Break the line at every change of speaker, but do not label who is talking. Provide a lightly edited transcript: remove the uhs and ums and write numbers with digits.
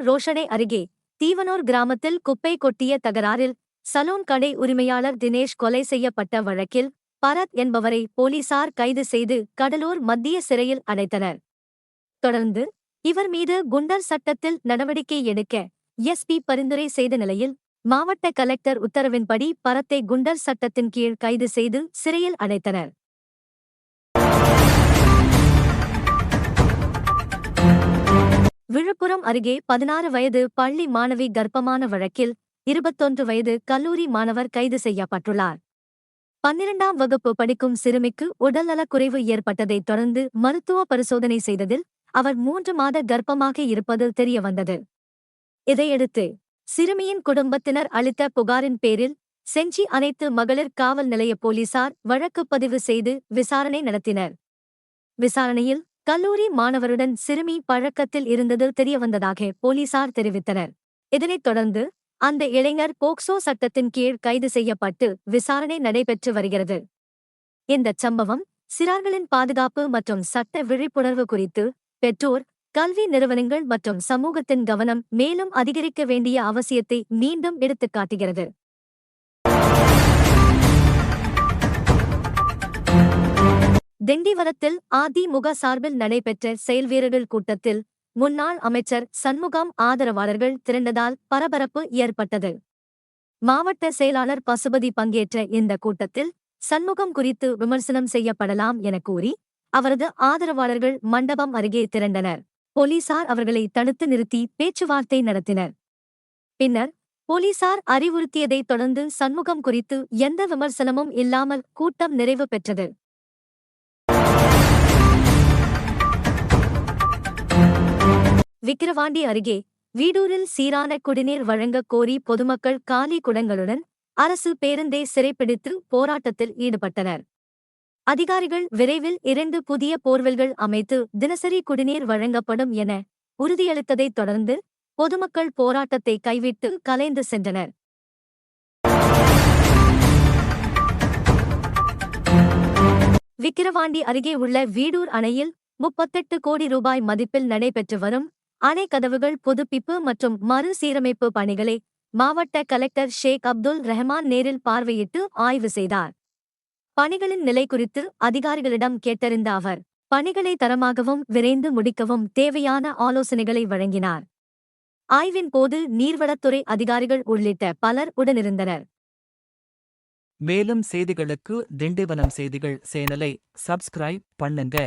ரோஷனை அருகே தீவனூர் கிராமத்தில் குப்பை கொட்டிய தகராறில் சலூன் கடை உரிமையாளர் தினேஷ் கொலை செய்யப்பட்ட வழக்கில் பரத் என்பவரை போலீசார் கைது செய்து கடலூர் மத்திய சிறையில் அடைத்தனர். தொடர்ந்து இவர் மீது குண்டர் சட்டத்தில் நடவடிக்கை எடுக்க எஸ்பி பரிந்துரை செய்த நிலையில் மாவட்ட கலெக்டர் உத்தரவின்படி பரத்தை குண்டர் சட்டத்தின் கீழ் கைது செய்து சிறையில் அடைத்தனர். விழுப்புரம் அருகே 16 வயது பள்ளி மாணவி கர்ப்பமான வழக்கில் 21 வயது கல்லூரி மாணவர் கைது செய்யப்பட்டுள்ளார். 12ஆம் வகுப்பு படிக்கும் சிறுமிக்கு உடல்நலக்குறைவு ஏற்பட்டதைத் தொடர்ந்து மருத்துவ பரிசோதனை செய்ததில் அவர் 3 மாத கர்ப்பமாக இருப்பது தெரியவந்தது. இதையடுத்து சிறுமியின் குடும்பத்தினர் அளித்த புகாரின் பேரில் செஞ்சி அனைத்து மகளிர் காவல் நிலைய போலீசார் வழக்குப் பதிவு செய்து விசாரணை நடத்தினர். விசாரணையில் கல்லூரி மாணவருடன் சிறுமி பழக்கத்தில் இருந்தது தெரியவந்ததாக போலீசார் தெரிவித்தனர். இதனைத் தொடர்ந்து அந்த இளைஞர் போக்சோ சட்டத்தின் கீழ் கைது செய்யப்பட்டு விசாரணை நடைபெற்று வருகிறது. இந்தச் சம்பவம் சிறார்களின் பாதுகாப்பு மற்றும் சட்ட விழிப்புணர்வு குறித்து பெற்றோர், கல்வி நிறுவனங்கள் மற்றும் சமூகத்தின் கவனம் மேலும் அதிகரிக்க வேண்டிய அவசியத்தை மீண்டும் எடுத்துக்காட்டுகிறது. திண்டிவனத்தில் அதிமுக சார்பில் நடைபெற்ற செயல்வீரர்கள் கூட்டத்தில் முன்னாள் அமைச்சர் சண்முகம் ஆதரவாளர்கள் திரண்டதால் பரபரப்பு ஏற்பட்டது. மாவட்ட செயலாளர் பசுபதி பங்கேற்ற இந்த கூட்டத்தில் சண்முகம் குறித்து விமர்சனம் செய்யப்படலாம் என கூறி அவரது ஆதரவாளர்கள் மண்டபம் அருகே திரண்டனர். போலீசார் அவர்களை தடுத்து நிறுத்தி பேச்சுவார்த்தை நடத்தினர். பின்னர் போலீசார் அறிவுறுத்தியதைத் தொடர்ந்து சண்முகம் குறித்து எந்த விமர்சனமும் இல்லாமல் கூட்டம் நிறைவு பெற்றது. விக்கிரவாண்டி அருகே வீடூரில் சீரான குடிநீர் வழங்கக் கோரி பொதுமக்கள் காலி குடங்களுடன் அரசு பேருந்தை சிறைப்பிடித்து போராட்டத்தில் ஈடுபட்டனர். அதிகாரிகள் விரைவில் 2 புதிய போர்வெல்கள் அமைத்து தினசரி குடிநீர் வழங்கப்படும் என உறுதியளித்ததைத் தொடர்ந்து பொதுமக்கள் போராட்டத்தை கைவிட்டு கலைந்து சென்றனர். விக்கிரவாண்டி அருகே உள்ள வீடூர் அணையில் 38 கோடி ரூபாய் மதிப்பில் நடைபெற்று வரும் அணை கதவுகள் புதுப்பிப்பு மற்றும் மறுசீரமைப்பு பணிகளை மாவட்ட கலெக்டர் ஷேக் அப்துல் ரஹ்மான் நேரில் பார்வையிட்டு ஆய்வு செய்தார். பணிகளின் நிலை குறித்து அதிகாரிகளிடம் கேட்டறிந்த அவர் பணிகளை தரமாகவும் விரைந்து முடிக்கவும் தேவையான ஆலோசனைகளை வழங்கினார். ஆய்வின் போது நீர்வளத்துறை அதிகாரிகள் உள்ளிட்ட பலர் உடனிருந்தனர்.
மேலும் செய்திகளுக்கு திண்டிவனம் செய்திகள் சேனலை சப்ஸ்கிரைப் பண்ணுங்க.